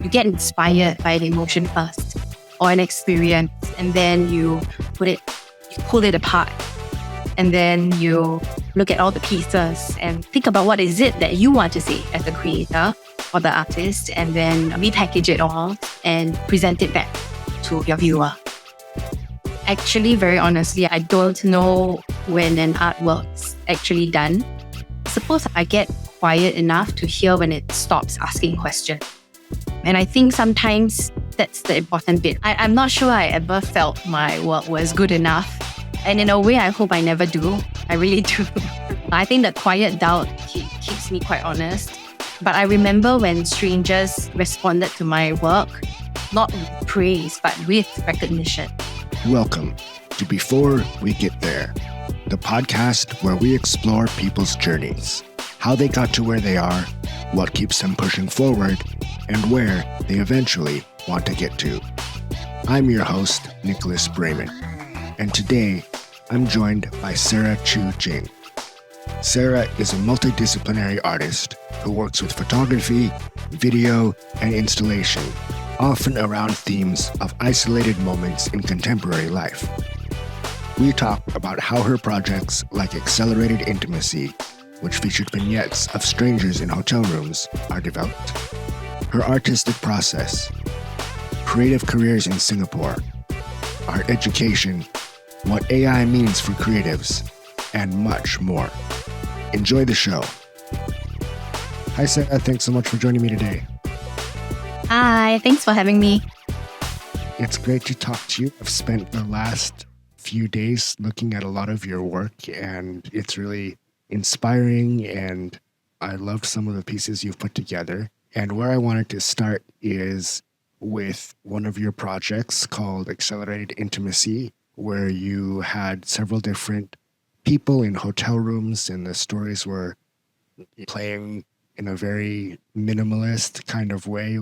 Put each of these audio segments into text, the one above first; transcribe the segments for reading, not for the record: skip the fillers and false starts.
You get inspired by an emotion first or an experience, and then you pull it apart. And then you look at all the pieces and think about what is it that you want to say as the creator or the artist, and then repackage it all and present it back to your viewer. Actually, very honestly, I don't know when an artwork's actually done. Suppose I get quiet enough to hear when it stops asking questions. And I think sometimes that's the important bit. I'm not sure I ever felt my work was good enough. And in a way, I hope I never do. I really do. I think the quiet doubt keeps me quite honest. But I remember when strangers responded to my work, not with praise, but with recognition. Welcome to Before We Get There, the podcast where we explore people's journeys, how they got to where they are, what keeps them pushing forward, and where they eventually want to get to. I'm your host, Nicholas Braman, and today I'm joined by Sarah Choo Jing. Sarah is a multidisciplinary artist who works with photography, video, and installation, often around themes of isolated moments in contemporary life. We talk about how her projects like Accelerated Intimacy, which featured vignettes of strangers in hotel rooms, are developed, her artistic process, creative careers in Singapore, art education, what AI means for creatives, and much more. Enjoy the show. Hi, Sarah. Thanks so much for joining me today. Hi, thanks for having me. It's great to talk to you. I've spent the last few days looking at a lot of your work, and it's really inspiring, and I loved some of the pieces you've put together. And where I wanted to start is with one of your projects called Accelerated Intimacy, where you had several different people in hotel rooms, and the stories were playing in a very minimalist kind of way.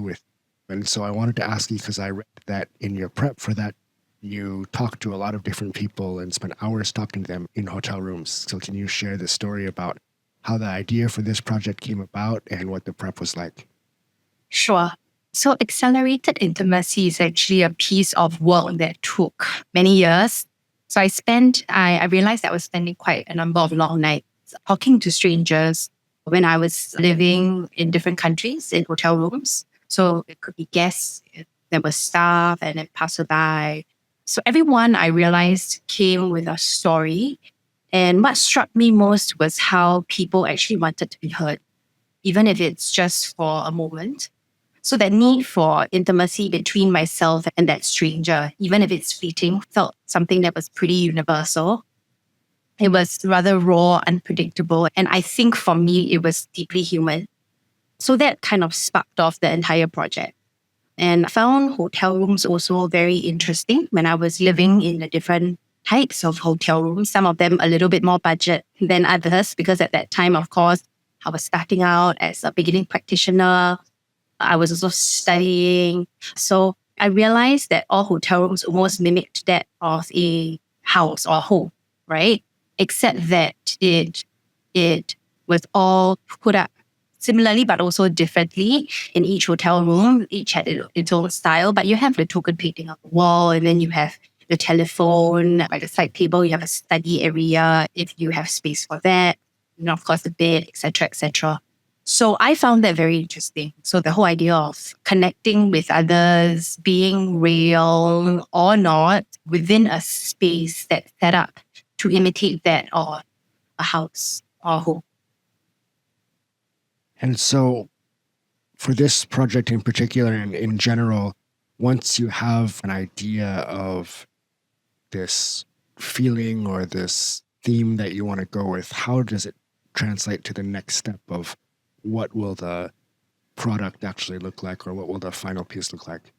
And so I wanted to ask you, because I read that in your prep for that, you talked to a lot of different people and spent hours talking to them in hotel rooms. So can you share the story about how the idea for this project came about and what the prep was like? Sure. So Accelerated Intimacy is actually a piece of work that took many years. So I realized that I was spending quite a number of long nights talking to strangers when I was living in different countries in hotel rooms. So it could be guests, there was staff, and then passerby. So everyone, I realized, came with a story. And what struck me most was how people actually wanted to be heard, even if it's just for a moment. So that need for intimacy between myself and that stranger, even if it's fleeting, felt something that was pretty universal. It was rather raw, unpredictable, and I think for me, it was deeply human. So that kind of sparked off the entire project. And I found hotel rooms also very interesting when I was living in the different types of hotel rooms, some of them a little bit more budget than others, because at that time, of course, I was starting out as a beginning practitioner. I was also studying. So I realized that all hotel rooms almost mimicked that of a house or home, right? Except that it was all put up similarly, but also differently in each hotel room. Each had its own style, but you have the token painting on the wall, and then you have the telephone by the side table. You have a study area if you have space for that. And of course, the bed, etc., etc. So I found that very interesting. So the whole idea of connecting with others, being real or not within a space that's set up to imitate that of a house or a home. And so for this project in particular and in general, once you have an idea of this feeling or this theme that you want to go with, how does it translate to the next step of what will the product actually look like, or what will the final piece look like?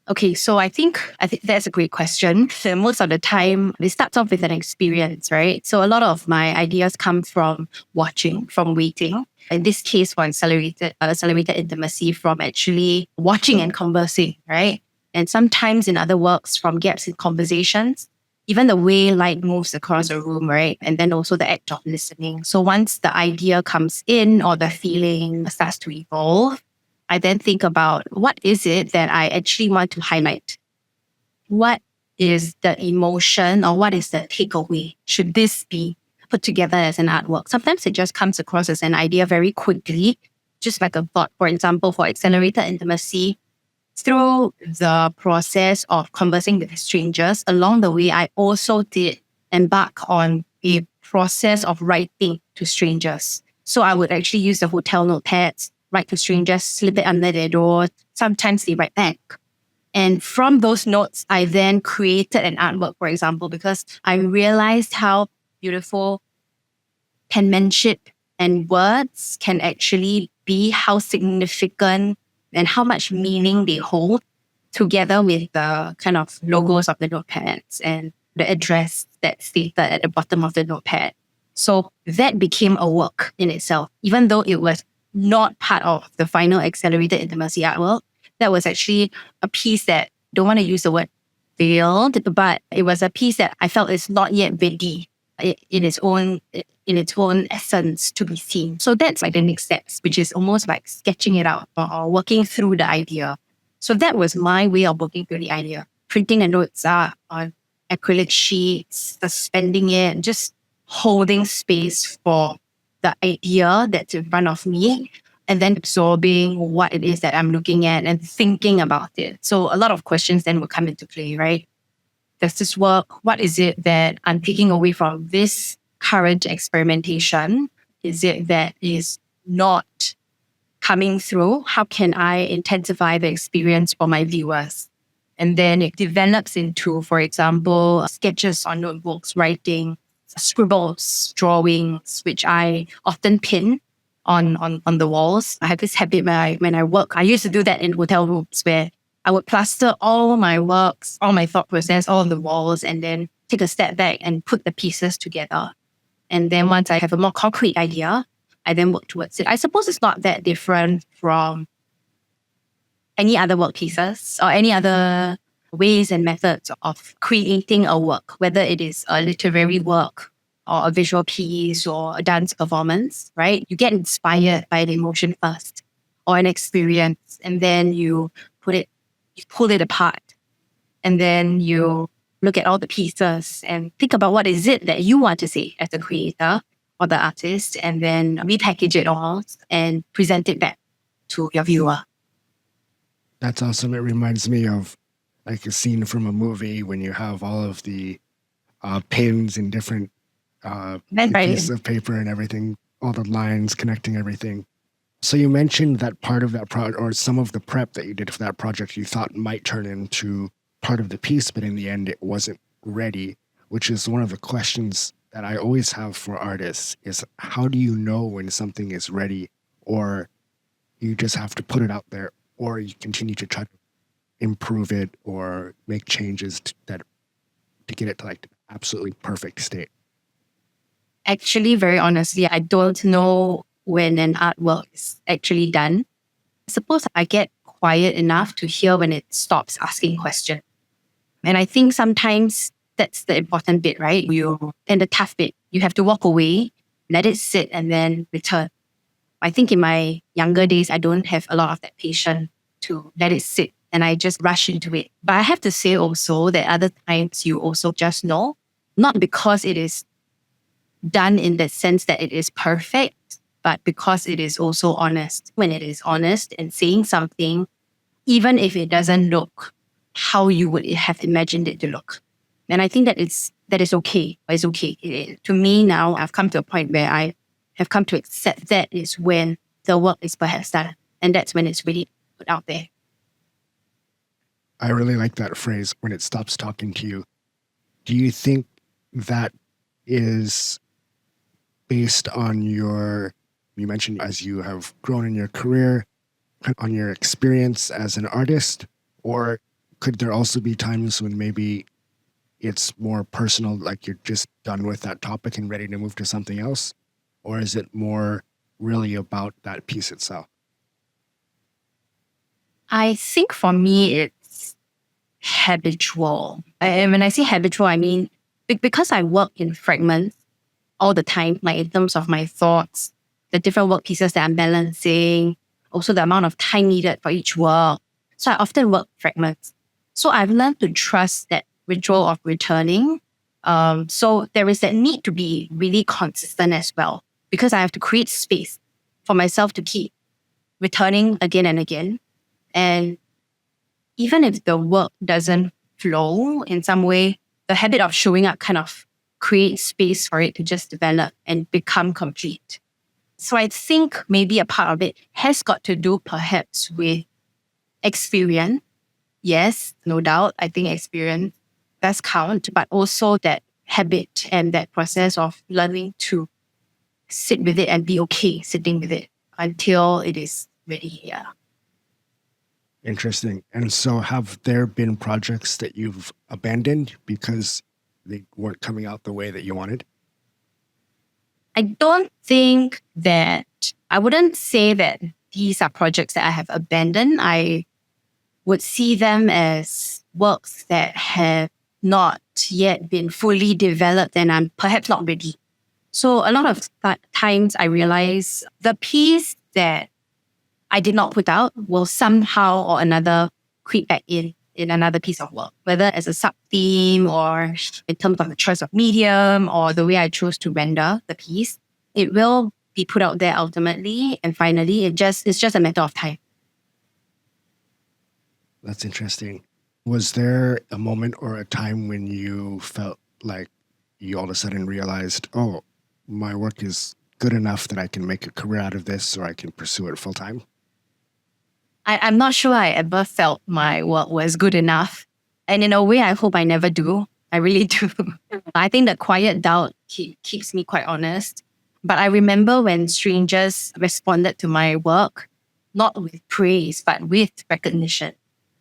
Okay, so I think that's a great question. So most of the time, it starts off with an experience, right? So a lot of my ideas come from watching, from waiting. In this case, for Accelerated Intimacy, from actually watching and conversing, right? And sometimes in other works, from gaps in conversations, even the way light moves across a room, right? And then also the act of listening. So once the idea comes in or the feeling starts to evolve, I then think about what is it that I actually want to highlight? What is the emotion or what is the takeaway? Should this be put together as an artwork? Sometimes it just comes across as an idea very quickly, just like a thought. For example, for accelerated intimacy, through the process of conversing with strangers, along the way, I also did embark on a process of writing to strangers. So I would actually use the hotel notepads, write to strangers, slip it under their door. Sometimes they write back. And from those notes, I then created an artwork, for example, because I realized how beautiful penmanship and words can actually be, how significant and how much meaning they hold together with the kind of logos of the notepads and the address that's stated at the bottom of the notepad. So that became a work in itself, even though it was not part of the final accelerated intimacy artwork. That was actually a piece that, don't want to use the word failed, but it was a piece that I felt is not yet ready in its own essence to be seen. So that's like the next steps, which is almost like sketching it out or working through the idea. So that was my way of working through the idea. Printing the notes out on acrylic sheets, suspending it, just holding space for the idea that's in front of me, and then absorbing what it is that I'm looking at and thinking about it. So a lot of questions then will come into play, right? Does this work? What is it that I'm taking away from this current experimentation? Is it that is not coming through? How can I intensify the experience for my viewers? And then it develops into, for example, sketches on notebooks, writing, scribbles, drawings, which I often pin on the walls. I have this habit when I work. I used to do that in hotel rooms where I would plaster all my works, all my thought process, all on the walls, and then take a step back and put the pieces together. And then once I have a more concrete idea, I then work towards it. I suppose it's not that different from any other work pieces or any other ways and methods of creating a work, whether it is a literary work or a visual piece or a dance performance, right? You get inspired by the emotion first or an experience, and then you pull it apart, and then you look at all the pieces and think about what is it that you want to say as the creator or the artist, and then repackage it all and present it back to your viewer. That's awesome. It reminds me of like a scene from a movie when you have all of the pins and different pieces of paper and everything, all the lines connecting everything. So you mentioned that part of that project, or some of the prep that you did for that project, you thought might turn into part of the piece, but in the end, it wasn't ready, which is one of the questions that I always have for artists is how do you know when something is ready, or you just have to put it out there, or you continue to try to improve it or make changes to get it to like the absolutely perfect state? Actually, very honestly, I don't know when an artwork is actually done. I suppose I get quiet enough to hear when it stops asking questions. And I think sometimes that's the important bit, right? And the tough bit, you have to walk away, let it sit, and then return. I think in my younger days, I don't have a lot of that patience to let it sit, and I just rush into it. But I have to say also that other times you also just know, not because it is done in the sense that it is perfect, but because it is also honest. When it is honest and saying something, even if it doesn't look how you would have imagined it to look. And I think that is okay. It's okay. To me now, I've come to a point where I have come to accept that is when the work is perhaps done. And that's when it's really put out there. I really like that phrase, when it stops talking to you. Do you think that is based on you mentioned as you have grown in your career, on your experience as an artist, or could there also be times when maybe it's more personal, like you're just done with that topic and ready to move to something else? Or is it more really about that piece itself? I think for me, it's habitual. And when I say habitual, I mean because I work in fragments all the time, like in terms of my thoughts, the different work pieces that I'm balancing, also the amount of time needed for each work. So I often work fragments. So I've learned to trust that ritual of returning. So there is that need to be really consistent as well, because I have to create space for myself to keep returning again and again. And even if the work doesn't flow in some way, the habit of showing up kind of creates space for it to just develop and become complete. So I think maybe a part of it has got to do perhaps with experience. Yes, no doubt. I think experience does count, but also that habit and that process of learning to sit with it and be okay sitting with it until it is ready. Yeah. Interesting. And so have there been projects that you've abandoned because they weren't coming out the way that you wanted? I don't think that, I wouldn't say that these are projects that I have abandoned. I would see them as works that have not yet been fully developed and I'm perhaps not ready. So a lot of times I realize the piece that I did not put out will somehow or another creep back in another piece of work, whether as a sub-theme or in terms of the choice of medium or the way I chose to render the piece. It will be put out there ultimately, and finally it's just a matter of time. That's interesting. Was there a moment or a time when you felt like you all of a sudden realized, oh, my work is good enough that I can make a career out of this or I can pursue it full time? I'm not sure I ever felt my work was good enough. And in a way, I hope I never do. I really do. I think the quiet doubt keeps me quite honest. But I remember when strangers responded to my work, not with praise, but with recognition.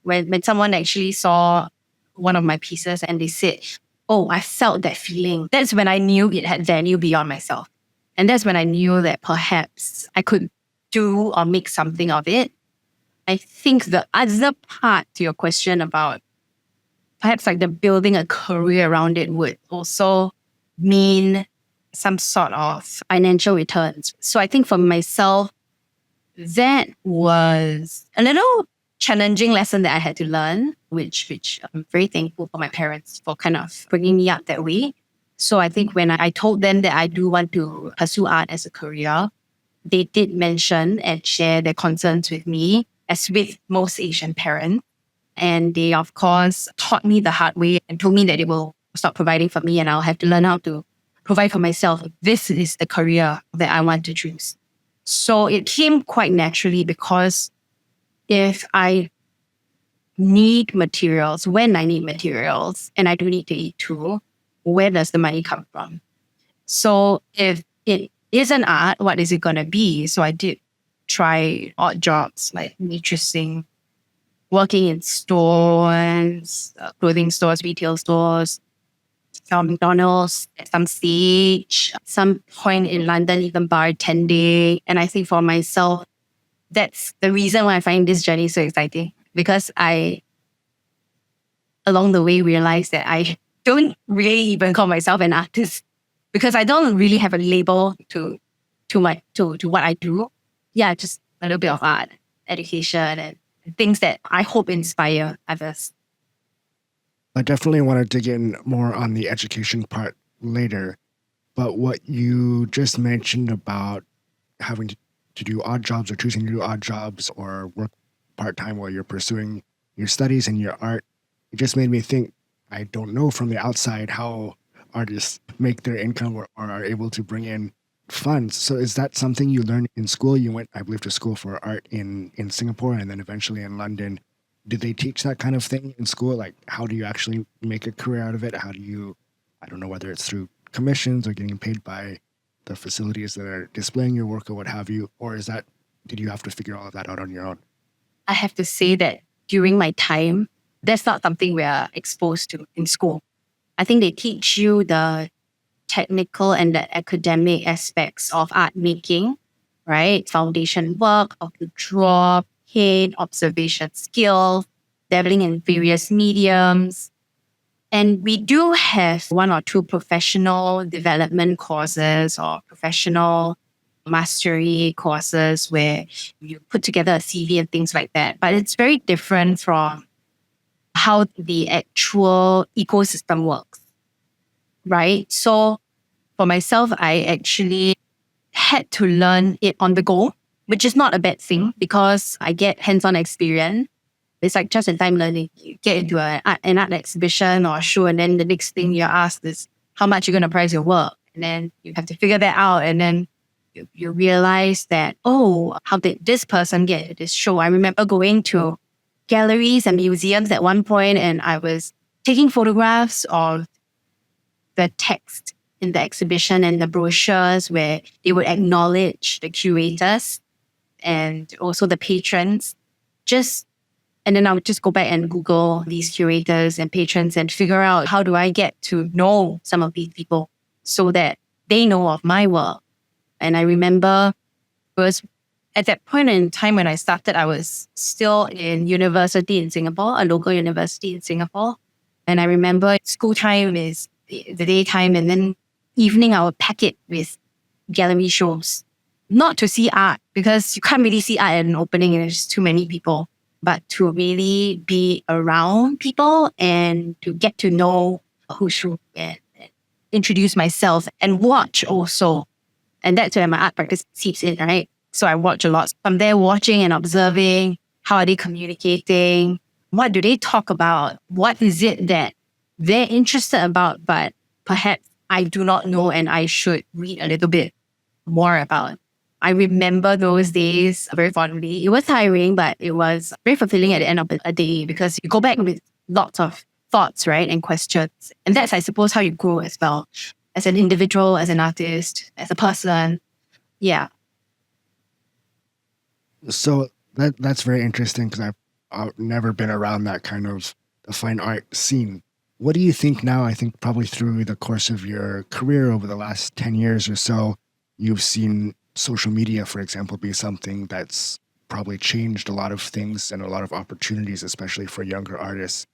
When someone actually saw one of my pieces and they said, oh, I felt that feeling. That's when I knew it had value beyond myself. And that's when I knew that perhaps I could do or make something of it. I think the other part to your question about perhaps like the building a career around it would also mean some sort of financial returns. So I think for myself, that was a little challenging lesson that I had to learn, which I'm very thankful for my parents for kind of bringing me up that way. So I think when I told them that I do want to pursue art as a career, they did mention and share their concerns with me, as with most Asian parents. And they, of course, taught me the hard way and told me that they will stop providing for me and I'll have to learn how to provide for myself. This is the career that I want to choose. So it came quite naturally because if I need materials, when I need materials, and I do need to eat too, where does the money come from? So if it isn't art, what is it going to be? So I did try odd jobs like waitressing, working in stores, clothing stores, retail stores, McDonald's at some stage, at some point in London, even bartending. And I think for myself, that's the reason why I find this journey so exciting, because I, along the way, realized that I don't really even call myself an artist because I don't really have a label to what I do. Yeah, just a little bit of art, education, and things that I hope inspire others. I definitely want to dig in more on the education part later, but what you just mentioned about having to do odd jobs or choosing to do odd jobs or work part-time while you're pursuing your studies and your art, it just made me think, I don't know from the outside how artists make their income or are able to bring in funds. So is that something you learned in school? You went, I believe, to school for art in Singapore and then eventually in London. Did they teach that kind of thing in school? Like, how do you actually make a career out of it? How do you, I don't know whether it's through commissions or getting paid by the facilities that are displaying your work or what have you? Or is that, did you have to figure all of that out on your own? I have to say that during my time, that's not something we are exposed to in school. I think they teach you the technical and the academic aspects of art making, right? Foundation work, how to draw, paint, observation skills, dabbling in various mediums. And we do have one or two professional development courses or professional mastery courses where you put together a CV and things like that. But it's very different from how the actual ecosystem works, right? So for myself, I actually had to learn it on the go, which is not a bad thing because I get hands-on experience. It's like just-in-time learning. You get into an art exhibition or a show, and then the next thing you're asked is how much you're going to price your work. And then you have to figure that out. And then you realize that, oh, how did this person get this show? I remember going to galleries and museums at one point, and I was taking photographs of the text in the exhibition and the brochures where they would acknowledge the curators and also the patrons. And then I would just go back and Google these curators and patrons and figure out how do I get to know some of these people so that they know of my work. And I remember it was at that point in time when I started, I was still in university in Singapore, a local university in Singapore. And I remember school time is the daytime, and then evening I would pack it with gallery shows. Not to see art, because you can't really see art at an opening and there's too many people, but to really be around people and to get to know who's who and introduce myself and watch also. And that's where my art practice seeps in, right? So I watch a lot. From there, watching and observing, how are they communicating? What do they talk about? What is it that they're interested about, but perhaps I do not know and I should read a little bit more about? I remember those days very fondly. It was tiring, but it was very fulfilling at the end of a day because you go back with lots of thoughts, right, and questions. And that's, I suppose, how you grow as well, as an individual, as an artist, as a person. Yeah. So that's very interesting because I've never been around that kind of the fine art scene. What do you think now? I think probably through the course of your career over the last 10 years or so, you've seen social media, for example, be something that's probably changed a lot of things and a lot of opportunities, especially for younger artists.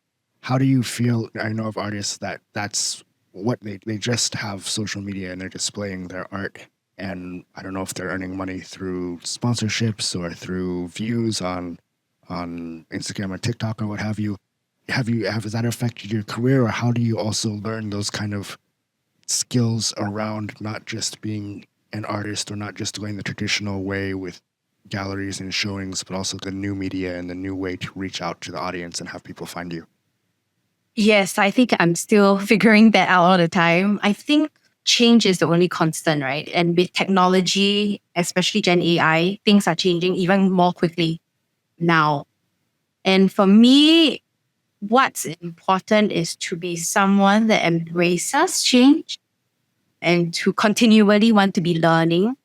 How do you feel? I know of artists that's what they just have social media and they're displaying their art. And I don't know if they're earning money through sponsorships or through views on Instagram or TikTok or what have you. Has that affected your career, or how do you also learn those kind of skills around not just being an artist or not just going the traditional way with galleries and showings, but also the new media and the new way to reach out to the audience and have people find you? Yes, I think I'm still figuring that out all the time. I think change is the only constant, right? And with technology, especially Gen AI, things are changing even more quickly now. And for me, what's important is to be someone that embraces change and to continually want to be learning,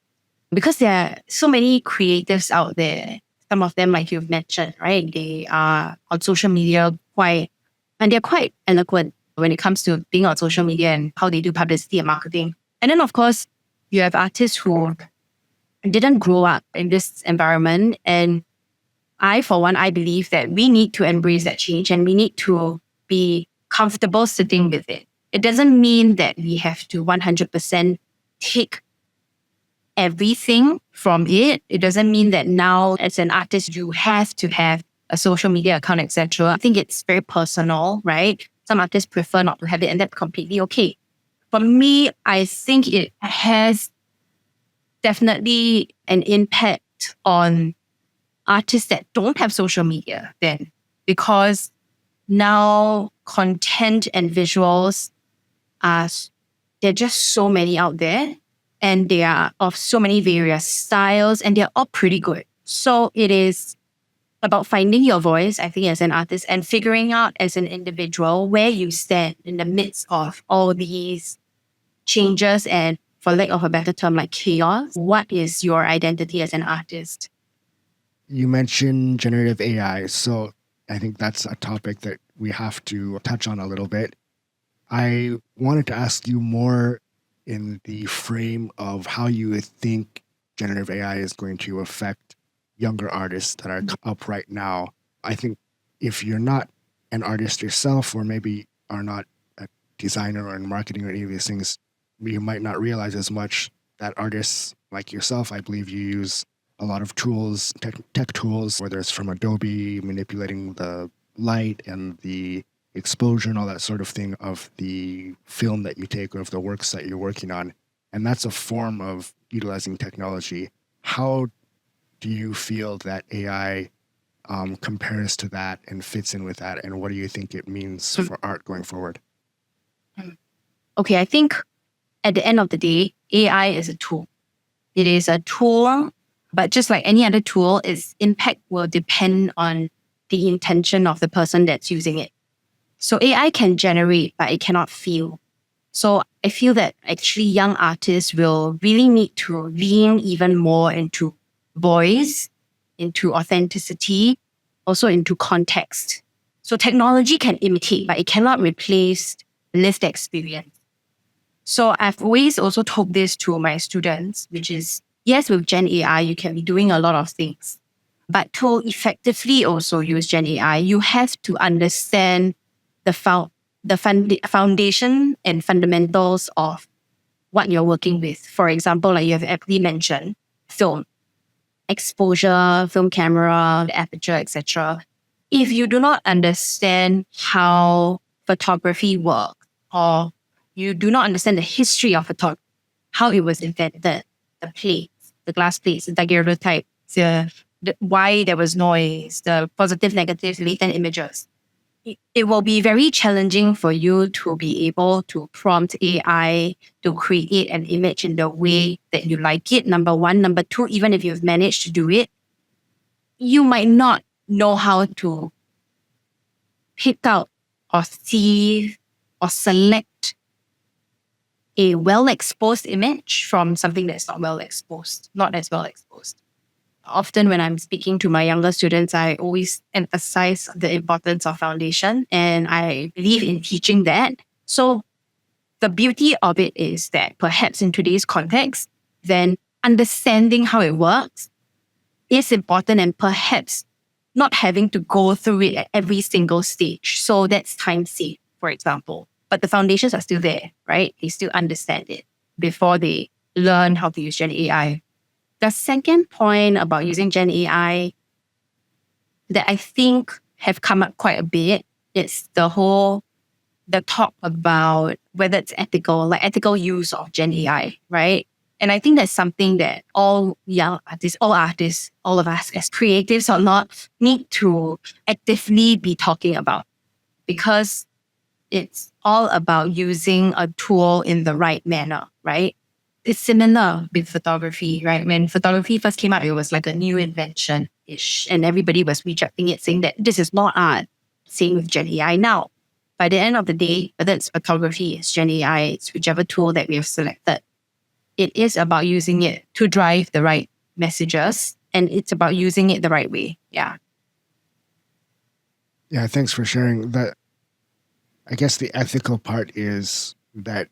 because there are so many creatives out there. Some of them, like you've mentioned, right? They are on social media and they're quite eloquent when it comes to being on social media and how they do publicity and marketing. And then, of course, you have artists who didn't grow up in this environment. And for one, I believe that we need to embrace that change and we need to be comfortable sitting with it. It doesn't mean that we have to 100% take everything from it. It doesn't mean that now as an artist, you have to have a social media account, etc. I think it's very personal, right? Some artists prefer not to have it, and that's completely okay. For me, I think it has definitely an impact on artists that don't have social media then, because now content and visuals there are just so many out there, and they are of so many various styles, and they're all pretty good. So it is about finding your voice, I think, as an artist, and figuring out as an individual where you stand in the midst of all these changes and, for lack of a better term, like chaos. What is your identity as an artist? You mentioned generative AI, so I think that's a topic that we have to touch on a little bit. I wanted to ask you more in the frame of how you would think generative AI is going to affect younger artists that are up right now. I think if you're not an artist yourself, or maybe are not designer or in marketing or any of these things, you might not realize as much that artists like yourself, I believe you use a lot of tools, tech tools, whether it's from Adobe, manipulating the light and the exposure and all that sort of thing of the film that you take or of the works that you're working on. And that's a form of utilizing technology. How do you feel that AI compares to that and fits in with that? And what do you think it means for art going forward? Okay, I think at the end of the day, AI is a tool. It is a tool, but just like any other tool, its impact will depend on the intention of the person that's using it. So AI can generate, but it cannot feel. So I feel that actually young artists will really need to lean even more into voice, into authenticity, also into context. So technology can imitate, but it cannot replace lived experience. So I've always also told this to my students, which is, yes, with Gen AI, you can be doing a lot of things. But to effectively also use Gen AI, you have to understand the foundation and fundamentals of what you're working with. For example, like you have aptly mentioned, film, exposure, film camera, the aperture, etc. If you do not understand how photography works, or you do not understand the history of photography, how it was invented, the plates, the glass plates, the daguerreotype, why there was noise, the positive, negative, latent images, it will be very challenging for you to be able to prompt AI to create an image in the way that you like it, number one. Number two, even if you've managed to do it, you might not know how to pick out or see or select a well-exposed image from something that's not as well exposed. Often when I'm speaking to my younger students, I always emphasize the importance of foundation, and I believe in teaching that. So the beauty of it is that perhaps in today's context, then understanding how it works is important, and perhaps not having to go through it at every single stage. So that's time saved, for example. But the foundations are still there, right? They still understand it before they learn how to use Gen AI. The second point about using Gen AI that I think have come up quite a bit is the talk about whether it's ethical use of Gen AI, right? And I think that's something that all young artists, all of us as creatives or not, need to actively be talking about, because it's all about using a tool in the right manner, right? It's similar with photography, right? When photography first came out, it was like a new invention-ish, and everybody was rejecting it, saying that this is not art. Same with Gen AI now. By the end of the day, whether it's photography, it's Gen AI, it's whichever tool that we have selected, it is about using it to drive the right messages, and it's about using it the right way. Yeah. Yeah, thanks for sharing that. I guess the ethical part is that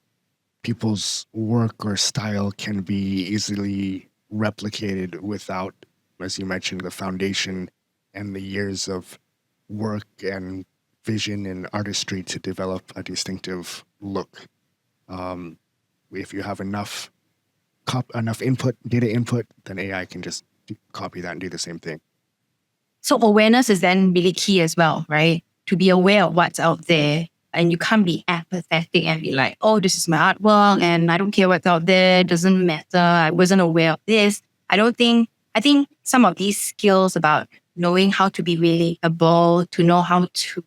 people's work or style can be easily replicated without, as you mentioned, the foundation and the years of work and vision and artistry to develop a distinctive look. If you have enough data input, then AI can just copy that and do the same thing. So awareness is then really key as well, right? To be aware of what's out there. And you can't be apathetic and be like, oh, this is my artwork and I don't care what's out there. It doesn't matter. I wasn't aware of this. I think some of these skills about knowing how to be relatable, to know how to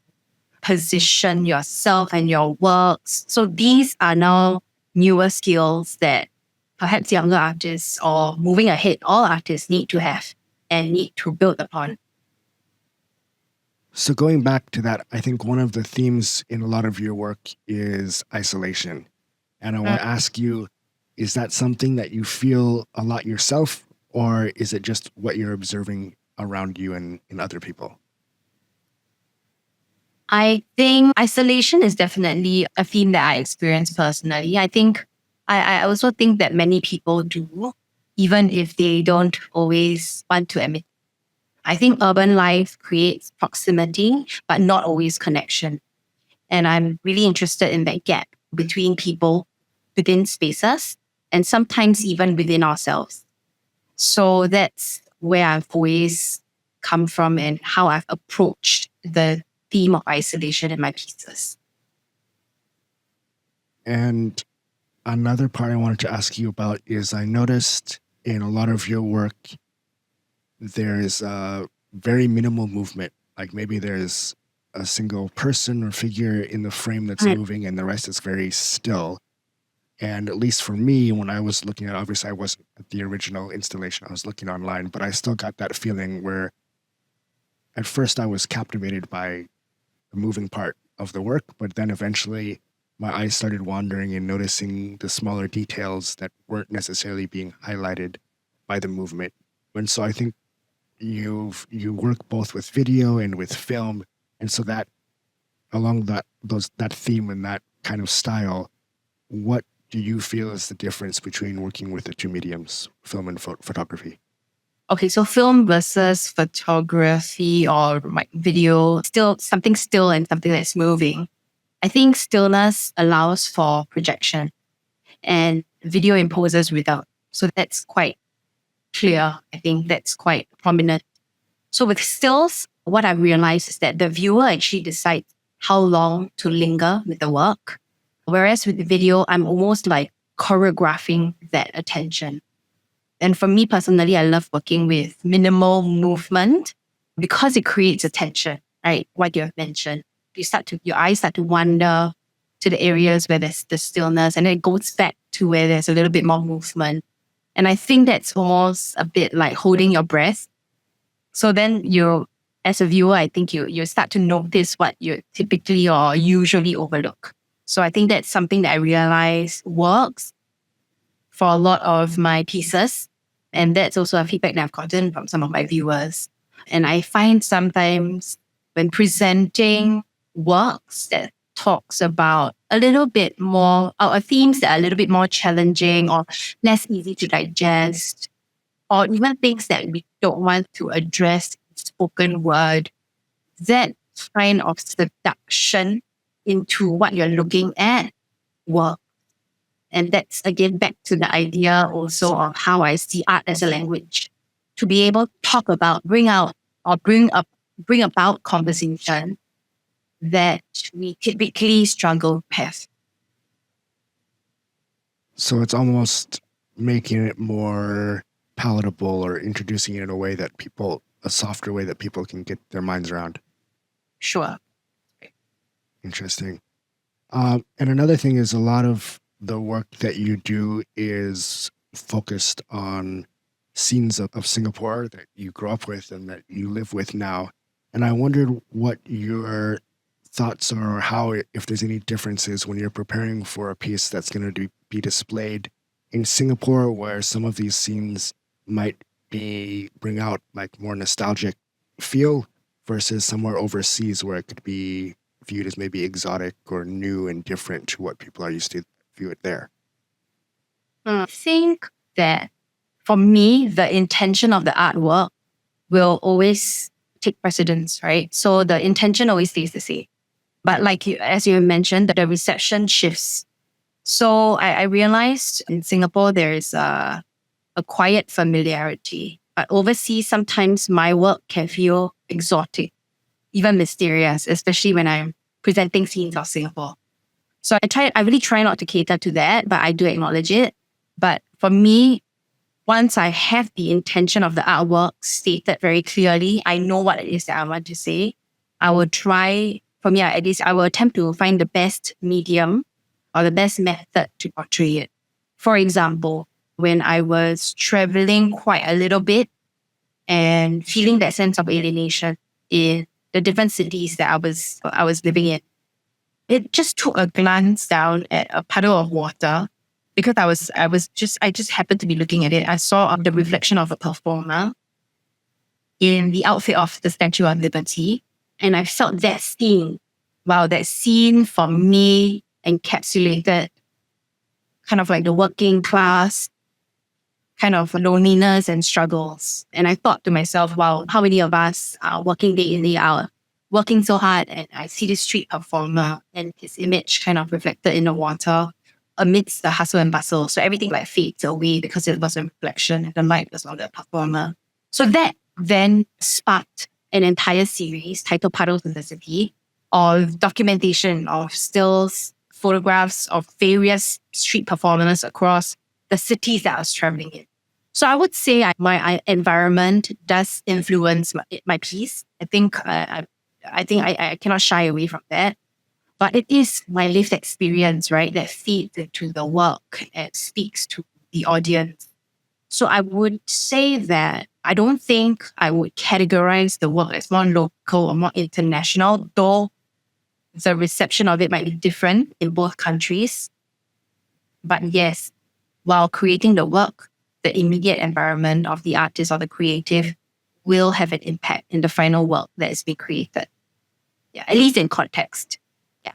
position yourself and your works. So these are now newer skills that perhaps younger artists or moving ahead, all artists need to have and need to build upon. So going back to that, I think one of the themes in a lot of your work is isolation. And I want to ask you, is that something that you feel a lot yourself, or is it just what you're observing around you and in other people? I think isolation is definitely a theme that I experience personally. I also think that many people do, even if they don't always want to admit. I think urban life creates proximity, but not always connection. And I'm really interested in that gap between people, within spaces, and sometimes even within ourselves. So that's where I've always come from and how I've approached the theme of isolation in my pieces. And another part I wanted to ask you about is I noticed in a lot of your work, there's a very minimal movement. Like maybe there's a single person or figure in the frame that's moving and the rest is very still. And at least for me, when I was looking at, obviously I wasn't at the original installation, I was looking online, but I still got that feeling where at first I was captivated by the moving part of the work, but then eventually my eyes started wandering and noticing the smaller details that weren't necessarily being highlighted by the movement. And so I think you work both with video and with film, and so that along that theme and that kind of style, what do you feel is the difference between working with the two mediums, film and photography? Okay, so film versus photography or like video, still something still and something that's moving. I think stillness allows for projection and video imposes without. So that's quite clear. I think that's quite prominent. So with stills, what I realized is that the viewer actually decides how long to linger with the work. Whereas with the video, I'm almost like choreographing that attention. And for me personally, I love working with minimal movement because it creates attention, right? What you have mentioned. Your eyes start to wander to the areas where there's the stillness, and then it goes back to where there's a little bit more movement. And I think that's almost a bit like holding your breath. So then as a viewer, I think you start to notice what you typically or usually overlook. So I think that's something that I realize works for a lot of my pieces. And that's also a feedback that I've gotten from some of my viewers. And I find sometimes when presenting works that talks about a little bit more, or themes that are a little bit more challenging or less easy to digest, or even things that we don't want to address in spoken word, that kind of seduction into what you're looking at works. And that's again back to the idea also of how I see art as a language. To be able to talk about, bring about conversation that we typically struggle with. So it's almost making it more palatable or introducing it in a softer way that people can get their minds around. Sure. Interesting. And another thing is a lot of the work that you do is focused on scenes of Singapore that you grew up with and that you live with now. And I wondered what your thoughts are, or if there's any differences when you're preparing for a piece that's going to be displayed in Singapore, where some of these scenes might bring out like more nostalgic feel versus somewhere overseas where it could be viewed as maybe exotic or new and different to what people are used to view it there. I think that for me, the intention of the artwork will always take precedence, right? So the intention always stays the same. But as you mentioned, that the reception shifts. So I realized in Singapore, there is a quiet familiarity. But overseas, sometimes my work can feel exotic, even mysterious, especially when I'm presenting scenes of Singapore. So I really try not to cater to that, but I do acknowledge it. But for me, once I have the intention of the artwork stated very clearly, I know what it is that I want to say. I will try, for me at least, I will attempt to find the best medium or the best method to portray it. For example, when I was traveling quite a little bit and feeling that sense of alienation in the different cities that I was living in, it just took a glance down at a puddle of water because I just happened to be looking at it. I saw the reflection of a performer in the outfit of the Statue of Liberty, and I felt that scene. Wow, that scene for me encapsulated kind of like the working class kind of loneliness and struggles. And I thought to myself, wow, how many of us are working day in, day out, working so hard and I see this street performer and his image kind of reflected in the water amidst the hustle and bustle. So everything like fades away because it was a reflection and the light was on the performer. So that then sparked an entire series titled Puddles in the City of documentation of stills, photographs of various street performers across the cities that I was traveling in. So I would say my environment does influence my piece. I think I cannot shy away from that. But it is my lived experience, right, that feeds into the work and speaks to the audience. So I would say that I don't think I would categorize the work as more local or more international, though the reception of it might be different in both countries. But yes, while creating the work, the immediate environment of the artist or the creative will have an impact in the final work that is being created. Yeah, at least in context. Yeah.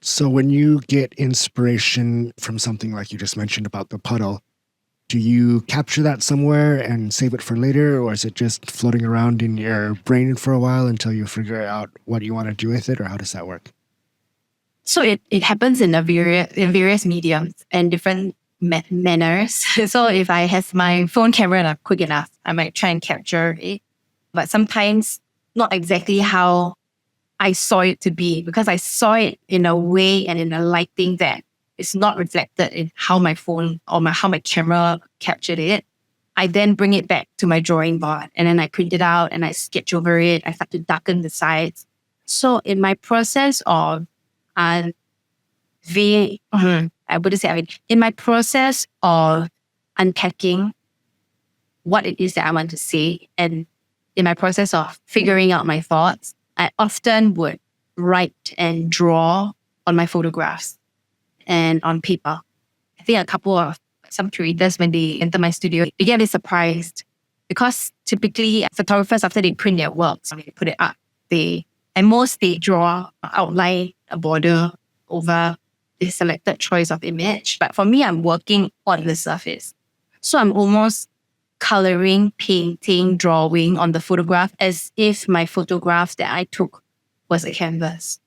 So when you get inspiration from something like you just mentioned about the puddle, do you capture that somewhere and save it for later, or is it just floating around in your brain for a while until you figure out what you want to do with it, or how does that work? So it happens in various mediums and different manners. So if I have my phone camera and I'm quick enough, I might try and capture it. But sometimes not exactly how I saw it to be, because I saw it in a way and in a lighting that is not reflected in how my phone or how my camera captured it. I then bring it back to my drawing board and then I print it out and I sketch over it. I start to darken the sides. So in my process of in my process of unpacking what it is that I want to say, and in my process of figuring out my thoughts, I often would write and draw on my photographs and on paper. I think a couple of some curators, when they enter my studio, they get a bit surprised because typically photographers, after they print their works, they put it up. They draw, outline a border over the selected choice of image. But for me, I'm working on the surface. So I'm almost coloring, painting, drawing on the photograph as if my photograph that I took was a canvas.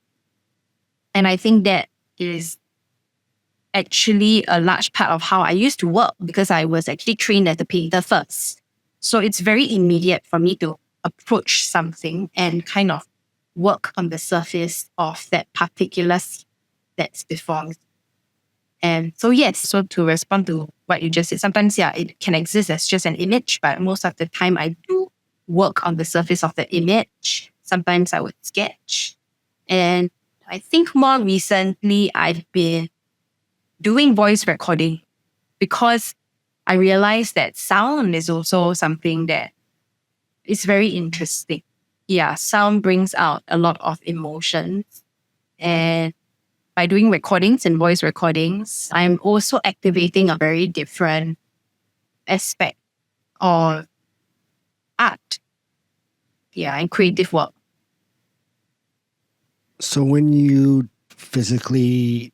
And I think that is actually a large part of how I used to work, because I was actually trained as a painter first. So it's very immediate for me to approach something and kind of work on the surface of that particular scene that's before me. And so yes, so to respond to what you just said, sometimes it can exist as just an image, but most of the time I do work on the surface of the image. Sometimes I would sketch. And I think more recently I've been doing voice recording because I realized that sound is also something that is very interesting. Yeah, sound brings out a lot of emotions. And by doing recordings and voice recordings, I'm also activating a very different aspect of art. Yeah, and creative work. So when you physically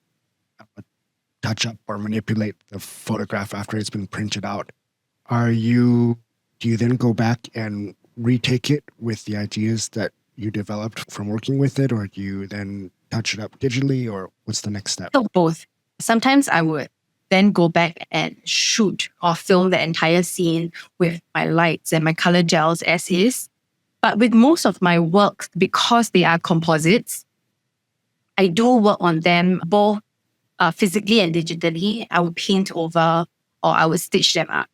touch up or manipulate the photograph after it's been printed out, do you then go back and retake it with the ideas that you developed from working with it, or do you then touch it up digitally, or what's the next step? So both. Sometimes I would then go back and shoot or film the entire scene with my lights and my color gels as is. But with most of my works, because they are composites, I do work on them both physically and digitally. I would paint over or I would stitch them up.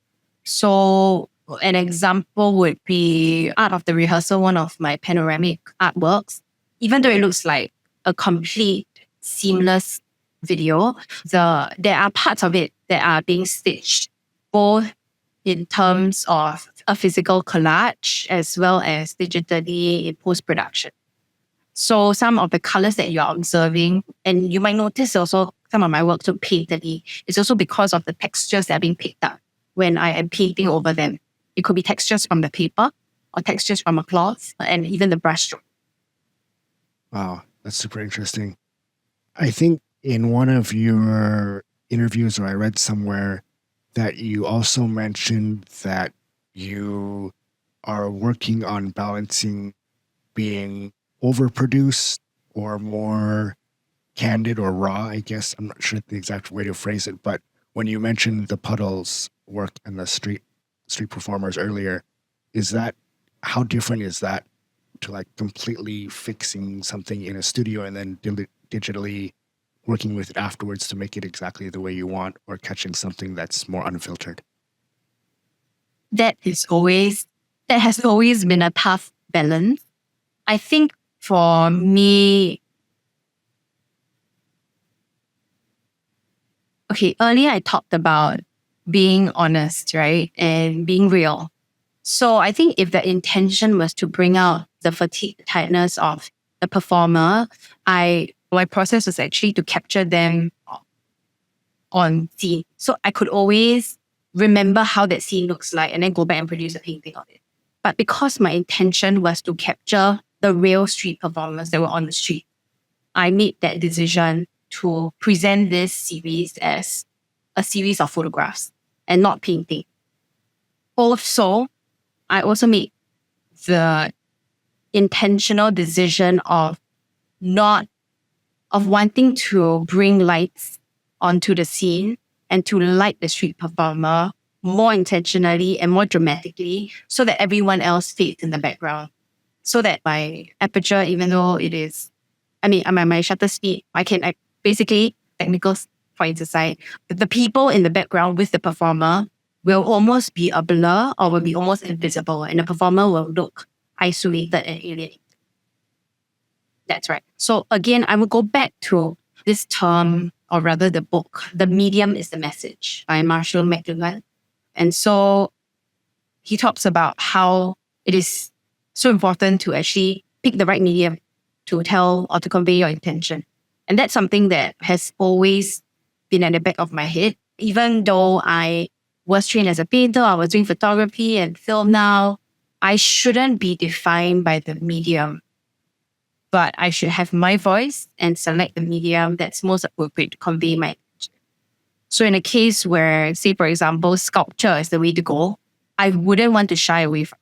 So an example would be Art of the Rehearsal, one of my panoramic artworks. Even though it looks like a complete seamless video, there are parts of it that are being stitched, both in terms of a physical collage as well as digitally in post-production. So some of the colors that you're observing, and you might notice also some of my work look painterly, it's also because of the textures that are being picked up when I am painting over them. It could be textures from the paper or textures from a cloth and even the brush stroke. Wow, that's super interesting. I think in one of your interviews, or I read somewhere, that you also mentioned that you are working on balancing being overproduced or more candid or raw, I guess. I'm not sure the exact way to phrase it, but when you mentioned the puddles work and the street performers earlier, is that, how different is that to like completely fixing something in a studio and then digitally working with it afterwards to make it exactly the way you want, or catching something that's more unfiltered? That has always been a tough balance. I think for me, okay, earlier I talked about being honest, right? And being real. So I think if the intention was to bring out the fatigue tightness of the performer, my process was actually to capture them on scene. So I could always remember how that scene looks like and then go back and produce a painting of it. But because my intention was to capture the real street performers that were on the street, I made that decision to present this series as a series of photographs and not painting. Also, I also made the intentional decision of wanting to bring lights onto the scene and to light the street performer more intentionally and more dramatically so that everyone else fades in the background. So that my aperture, even though it is, my shutter speed, basically, technical points aside, the people in the background with the performer will almost be a blur or will be almost invisible, and the performer will look isolated and alienated. That's right. So again, I will go back to this term, or rather the book, The Medium is the Message by Marshall McLuhan. And so he talks about how it is so important to actually pick the right medium to tell or to convey your intention. And that's something that has always been at the back of my head. Even though I was trained as a painter, I was doing photography and film now, I shouldn't be defined by the medium, but I should have my voice and select the medium that's most appropriate to convey my intention. So in a case where, say, for example, sculpture is the way to go, I wouldn't want to shy away from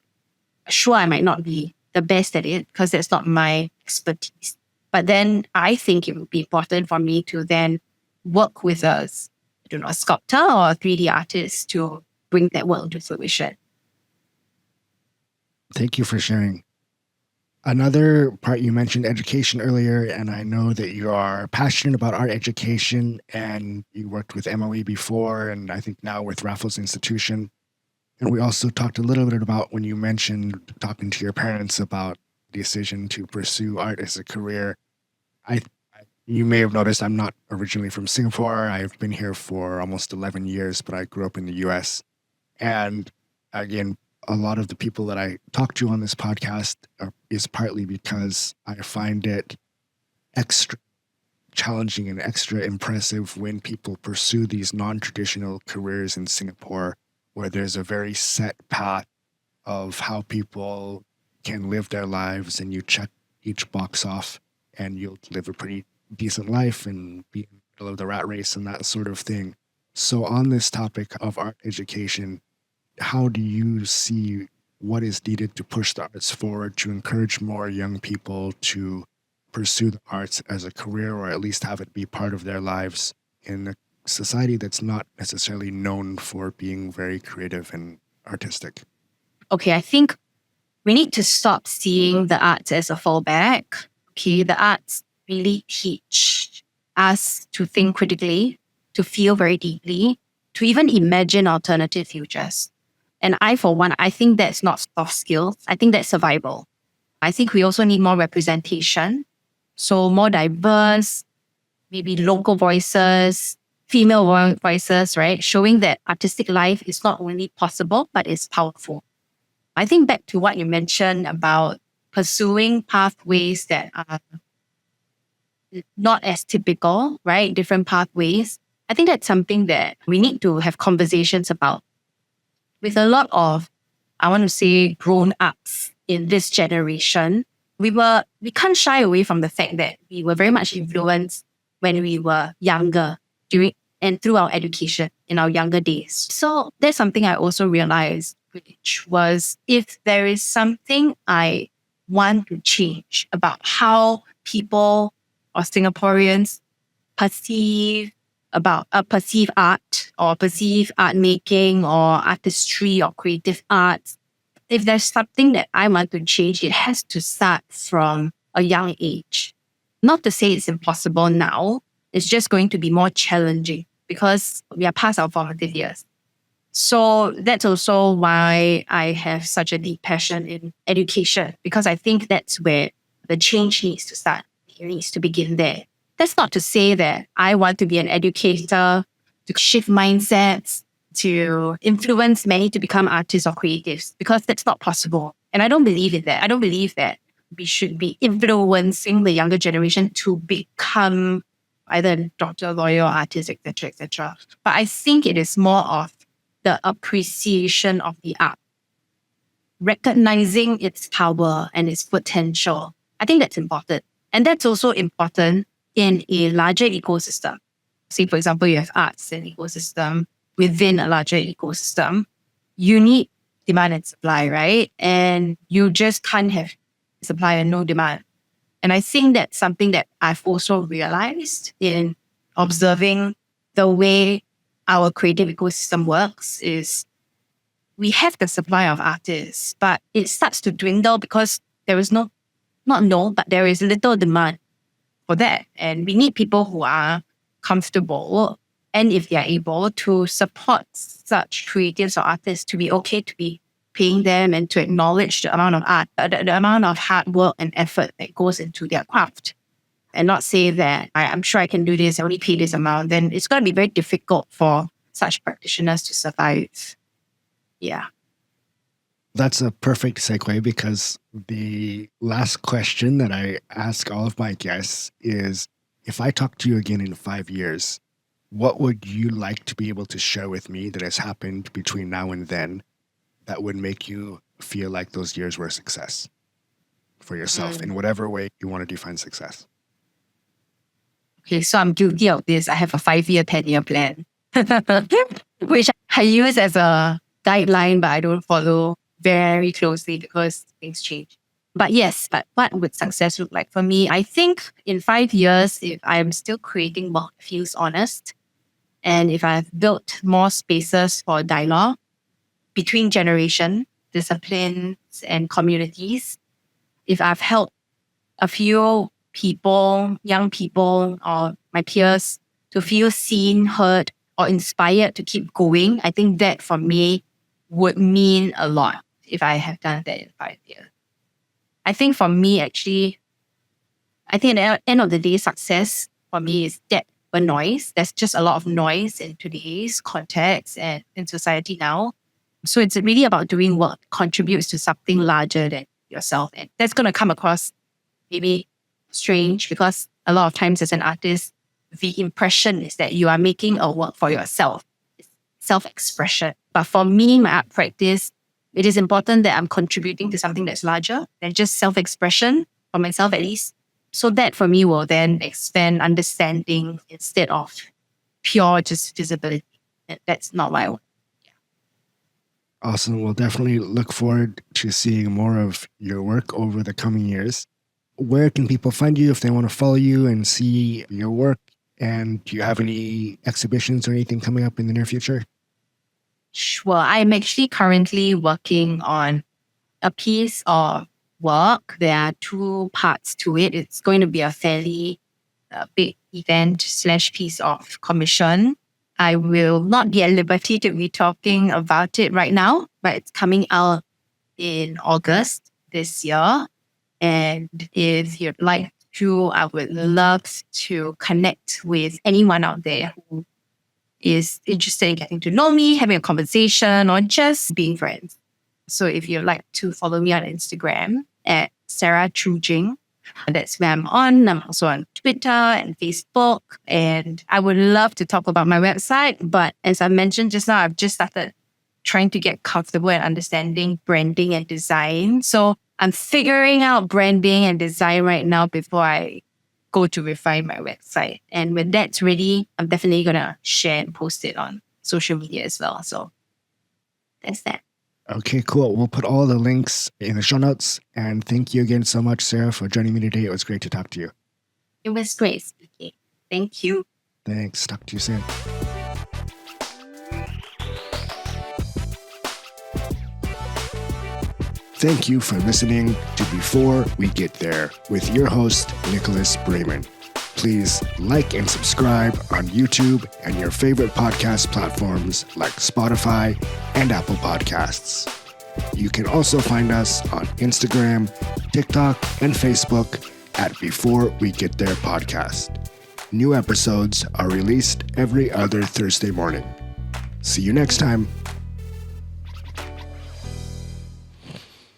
it. Sure, I might not be the best at it because that's not my expertise. But then I think it would be important for me to then work with a sculptor or a 3D artist to bring that work to fruition. Thank you for sharing. Another part, you mentioned education earlier, and I know that you are passionate about art education, and you worked with MOE before, and I think now with Raffles Institution. And we also talked a little bit about when you mentioned talking to your parents about the decision to pursue art as a career. You may have noticed I'm not originally from Singapore. I've been here for almost 11 years, but I grew up in the US. And again, a lot of the people that I talk to on this podcast is partly because I find it extra challenging and extra impressive when people pursue these non-traditional careers in Singapore, where there's a very set path of how people can live their lives, and you check each box off and you'll live a pretty decent life and be in the middle of the rat race and that sort of thing. So on this topic of art education, how do you see what is needed to push the arts forward to encourage more young people to pursue the arts as a career, or at least have it be part of their lives in a society that's not necessarily known for being very creative and artistic? Okay, I think we need to stop seeing the arts as a fallback. Okay, the arts really teach us to think critically, to feel very deeply, to even imagine alternative futures. And for one, I think that's not soft skills. I think that's survival. I think we also need more representation. So more diverse, maybe local voices, female voices, right? Showing that artistic life is not only possible, but it's powerful. I think back to what you mentioned about pursuing pathways that are not as typical, right? Different pathways. I think that's something that we need to have conversations about. With a lot of, I want to say, grown-ups in this generation, we can't shy away from the fact that we were very much influenced when we were younger and through our education in our younger days. So that's something I also realized, which was if there is something I want to change about how people or Singaporeans perceive perceive art or perceive art making or artistry or creative arts. If there's something that I want to change, it has to start from a young age. Not to say it's impossible now, it's just going to be more challenging because we are past our formative years. So that's also why I have such a deep passion in education, because I think that's where the change needs to start. It needs to begin there. That's not to say that I want to be an educator, to shift mindsets, to influence many to become artists or creatives, because that's not possible. And I don't believe in that. I don't believe that we should be influencing the younger generation to become either a doctor, lawyer, artist, etc., etc. But I think it is more of the appreciation of the art, recognizing its power and its potential. I think that's important. And that's also important in a larger ecosystem. Say, for example, you have arts and ecosystem within a larger ecosystem. You need demand and supply, right? And you just can't have supply and no demand. And I think that's something that I've also realized in observing the way our creative ecosystem works is we have the supply of artists, but it starts to dwindle because there is but there is little demand for that. And we need people who are comfortable and if they are able to support such creatives or artists to be okay to be paying them and to acknowledge the amount of art, the amount of hard work and effort that goes into their craft. And not say that I'm sure I can do this, I only pay this amount, then it's going to be very difficult for such practitioners to survive. Yeah. That's a perfect segue because the last question that I ask all of my guests is, if I talk to you again in 5 years, what would you like to be able to share with me that has happened between now and then that would make you feel like those years were a success for yourself in whatever way you want to define success? Okay, so I'm guilty of this. I have a 5-year, 10-year plan, which I use as a guideline, but I don't follow very closely because things change. But yes, but what would success look like for me? I think in 5 years, if I'm still creating what feels honest, and if I've built more spaces for dialogue between generation, disciplines, and communities, if I've helped a few people, young people, or my peers to feel seen, heard, or inspired to keep going, I think that for me would mean a lot if I have done that in 5 years. I think for me, actually, I think at the end of the day, success for me is depth over noise. There's just a lot of noise in today's context and in society now. So it's really about doing what contributes to something larger than yourself. And that's going to come across maybe strange because a lot of times as an artist, the impression is that you are making a work for yourself. It's self-expression. But for me, my art practice, it is important that I'm contributing to something that's larger than just self-expression, for myself at least. So that for me will then expand understanding instead of pure just visibility. That's not what I want. Awesome. We'll definitely look forward to seeing more of your work over the coming years. Where can people find you if they want to follow you and see your work? And do you have any exhibitions or anything coming up in the near future? Well, I'm actually currently working on a piece of work. There are 2 parts to it. It's going to be a fairly big event / piece of commission. I will not be at liberty to be talking about it right now, but it's coming out in August this year. And if you'd like to, I would love to connect with anyone out there who is interested in getting to know me, having a conversation, or just being friends. So if you'd like to follow me on Instagram at Sarah Choo Jing, that's where I'm on. I'm also on Twitter and Facebook. And I would love to talk about my website. But as I mentioned just now, I've just started trying to get comfortable and understanding branding and design. So I'm figuring out branding and design right now before I go to refine my website. And when that's ready, I'm definitely going to share and post it on social media as well. So that's that. Okay, cool. We'll put all the links in the show notes. And thank you again so much, Sarah, for joining me today. It was great to talk to you. It was great speaking. Thank you. Thanks. Talk to you soon. Thank you for listening to Before We Get There with your host, Nicholas Braman. Please like and subscribe on YouTube and your favorite podcast platforms like Spotify and Apple Podcasts. You can also find us on Instagram, TikTok, and Facebook at Before We Get There Podcast. New episodes are released every other Thursday morning. See you next time.